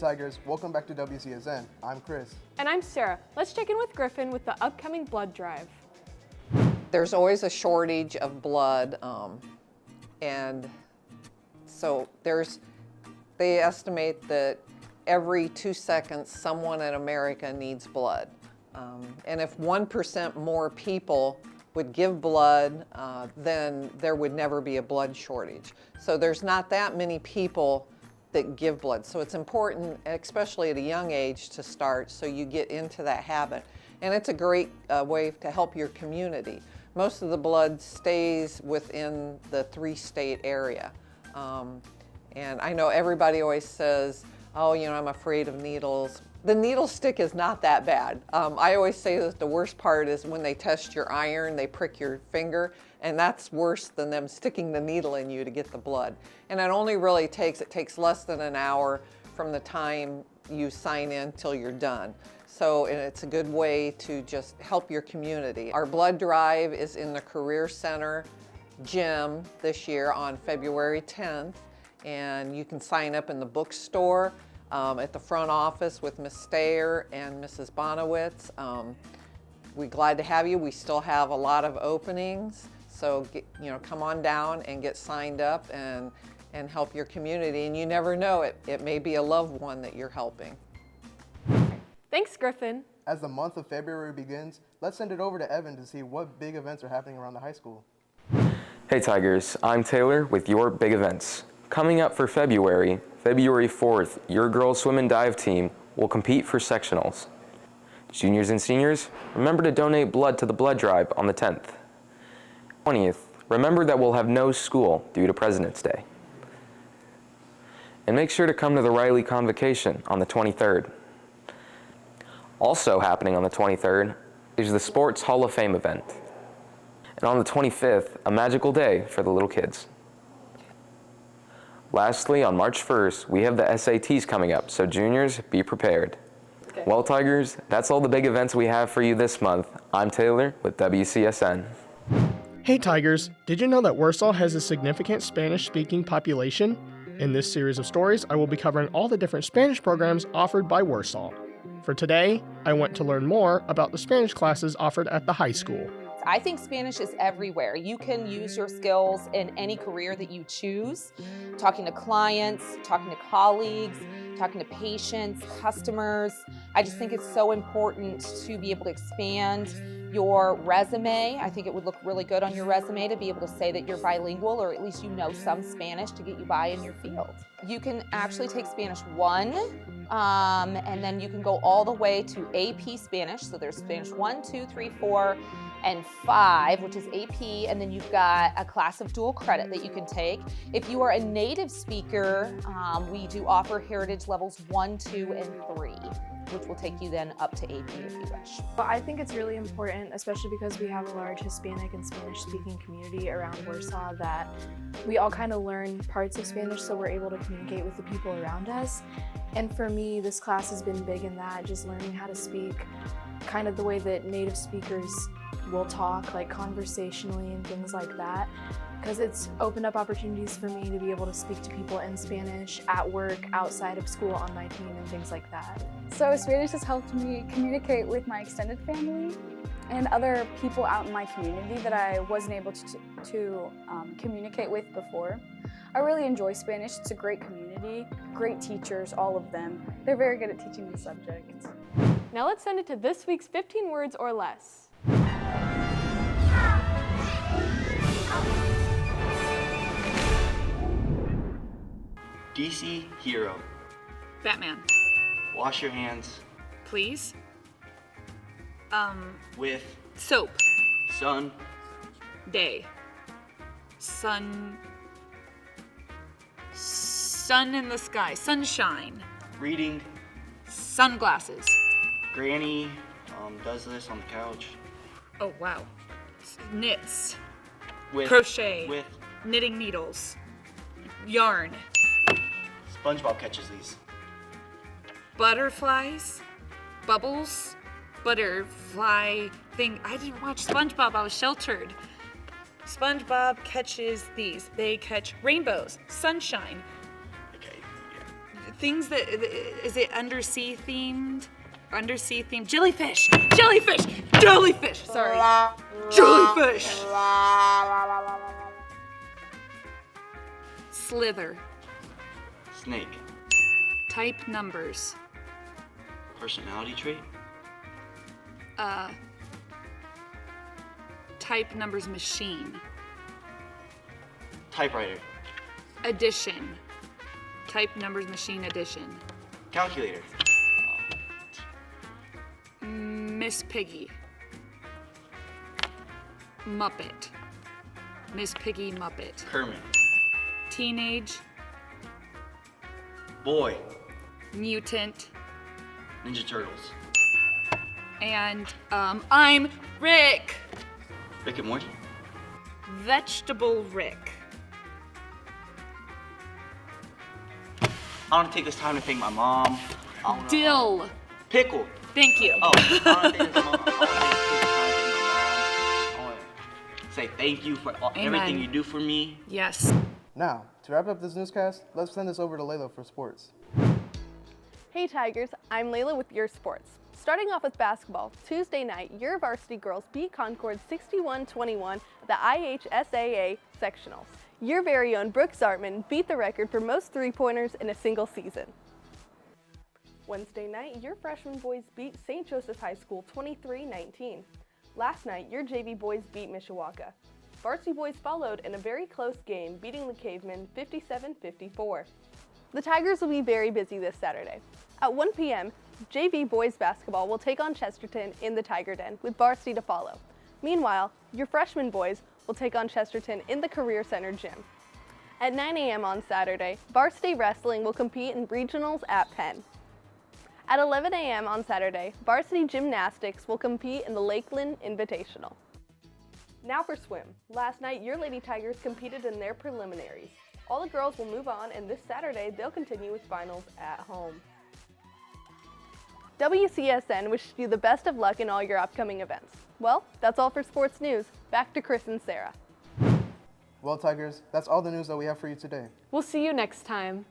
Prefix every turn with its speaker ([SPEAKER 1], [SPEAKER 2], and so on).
[SPEAKER 1] Tigers, welcome back to WCSN. I'm Chris.
[SPEAKER 2] And I'm Sarah. Let's check in with Griffin with the upcoming blood drive.
[SPEAKER 3] There's always a shortage of blood, and so they estimate that every 2 seconds someone in America needs blood. And if 1% more people would give blood, then there would never be a blood shortage. So there's not that many people that give blood. So it's important, especially at a young age, to start so you get into that habit. And it's a great way to help your community. Most of the blood stays within the 3-state area. And I know everybody always says, oh, I'm afraid of needles. The needle stick is not that bad. I always say that the worst part is when they test your iron, they prick your finger, and that's worse than them sticking the needle in you to get the blood. And it only really takes less than an hour from the time you sign in till you're done. So it's a good way to just help your community. Our blood drive is in the Career Center gym this year on February 10th, and you can sign up in the bookstore, at the front office with Ms. Stayer and Mrs. Bonowitz. We're glad to have you. We still have a lot of openings, so come on down and get signed up and help your community. And you never know, it may be a loved one that you're helping.
[SPEAKER 2] Thanks, Griffin.
[SPEAKER 1] As the month of February begins, let's send it over to Evan to see what big events are happening around the high school.
[SPEAKER 4] Hey Tigers, I'm Taylor with your big events. Coming up for February 4th, your girls swim and dive team will compete for sectionals. Juniors and seniors, remember to donate blood to the blood drive on the 10th. 20th, remember that we'll have no school due to President's Day. And make sure to come to the Riley Convocation on the 23rd. Also happening on the 23rd is the Sports Hall of Fame event. And on the 25th, a magical day for the little kids. Lastly, on March 1st, we have the SATs coming up, so juniors, be prepared. Okay. Well, Tigers, that's all the big events we have for you this month. I'm Taylor with WCSN.
[SPEAKER 5] Hey Tigers, did you know that Warsaw has a significant Spanish-speaking population? In this series of stories, I will be covering all the different Spanish programs offered by Warsaw. For today, I went to learn more about the Spanish classes offered at the high school.
[SPEAKER 6] I think Spanish is everywhere. You can use your skills in any career that you choose. Talking to clients, talking to colleagues, talking to patients, customers. I just think it's so important to be able to expand your resume. I think it would look really good on your resume to be able to say that you're bilingual, or at least you know some Spanish to get you by in your field. You can actually take Spanish 1, and then you can go all the way to AP Spanish. So there's Spanish 1, 2, 3, 4, and 5, which is AP, and then you've got a class of dual credit that you can take. If you are a native speaker, we do offer Heritage Levels 1, 2, and 3, which will take you then up to AP if you wish.
[SPEAKER 7] Well, I think it's really important, especially because we have a large Hispanic and Spanish-speaking community around Warsaw, that we all kind of learn parts of Spanish so we're able to communicate with the people around us. And for me, this class has been big in that, just learning how to speak kind of the way that native speakers will talk, like conversationally and things like that, because it's opened up opportunities for me to be able to speak to people in Spanish at work, outside of school, on my team, and things like that.
[SPEAKER 8] So Spanish has helped me communicate with my extended family and other people out in my community that I wasn't able to communicate with before. I really enjoy Spanish. It's a great community, great teachers, all of them. They're very good at teaching the subject.
[SPEAKER 2] Now let's send it to this week's 15 words or less.
[SPEAKER 9] DC hero.
[SPEAKER 10] Batman.
[SPEAKER 9] Wash your hands.
[SPEAKER 10] Please.
[SPEAKER 9] With
[SPEAKER 10] soap.
[SPEAKER 9] Sun.
[SPEAKER 10] Day. Sun in the sky. Sunshine.
[SPEAKER 9] Reading.
[SPEAKER 10] Sunglasses.
[SPEAKER 9] Granny does this on the couch.
[SPEAKER 10] Oh wow. Knits.
[SPEAKER 9] With
[SPEAKER 10] crochet.
[SPEAKER 9] With
[SPEAKER 10] knitting needles. Yarn.
[SPEAKER 9] SpongeBob catches these.
[SPEAKER 10] Butterflies. Bubbles. Butterfly thing. I didn't watch SpongeBob. I was sheltered. SpongeBob catches these. They catch rainbows. Sunshine.
[SPEAKER 9] Okay. Yeah.
[SPEAKER 10] things that, is it undersea themed? Undersea themed, jellyfish, jellyfish, jellyfish, sorry, jellyfish. Slither,
[SPEAKER 9] Snake.
[SPEAKER 10] type numbers,
[SPEAKER 9] Personality trait.
[SPEAKER 10] type numbers machine,
[SPEAKER 9] Typewriter.
[SPEAKER 10] addition, type numbers machine addition,
[SPEAKER 9] Calculator.
[SPEAKER 10] Miss Piggy, Muppet, Miss Piggy Muppet,
[SPEAKER 9] Kermit.
[SPEAKER 10] teenage,
[SPEAKER 9] Boy.
[SPEAKER 10] mutant,
[SPEAKER 9] Ninja Turtles.
[SPEAKER 10] and I'm Rick,
[SPEAKER 9] Rick and Morty.
[SPEAKER 10] Vegetable Rick.
[SPEAKER 9] I want to take this time to thank my mom.
[SPEAKER 10] Dill.
[SPEAKER 9] Pickle.
[SPEAKER 10] Thank you.
[SPEAKER 9] Oh, I want to take this time to thank my mom. I want to say thank you for everything you do for me.
[SPEAKER 10] Yes.
[SPEAKER 1] Now, to wrap up this newscast, let's send this over to Layla for sports.
[SPEAKER 2] Hey Tigers, I'm Layla with your sports. Starting off with basketball, Tuesday night, your varsity girls beat Concord 61-21 at the IHSAA sectionals. Your very own Brooke Zartman beat the record for most three-pointers in a single season. Wednesday night, your freshman boys beat St. Joseph High School 23-19. Last night, your JV boys beat Mishawaka. Varsity boys followed in a very close game, beating the Cavemen 57-54. The Tigers will be very busy this Saturday. At 1 p.m., JV boys basketball will take on Chesterton in the Tiger Den, with varsity to follow. Meanwhile, your freshman boys will take on Chesterton in the Career Center gym. At 9 a.m. on Saturday, varsity wrestling will compete in regionals at Penn. At 11 a.m. on Saturday, varsity gymnastics will compete in the Lakeland Invitational. Now for swim. Last night, your Lady Tigers competed in their preliminaries. All the girls will move on, and this Saturday, they'll continue with finals at home. WCSN wishes you the best of luck in all your upcoming events. Well, that's all for sports news. Back to Chris and Sarah.
[SPEAKER 1] Well, Tigers, that's all the news that we have for you today.
[SPEAKER 2] We'll see you next time.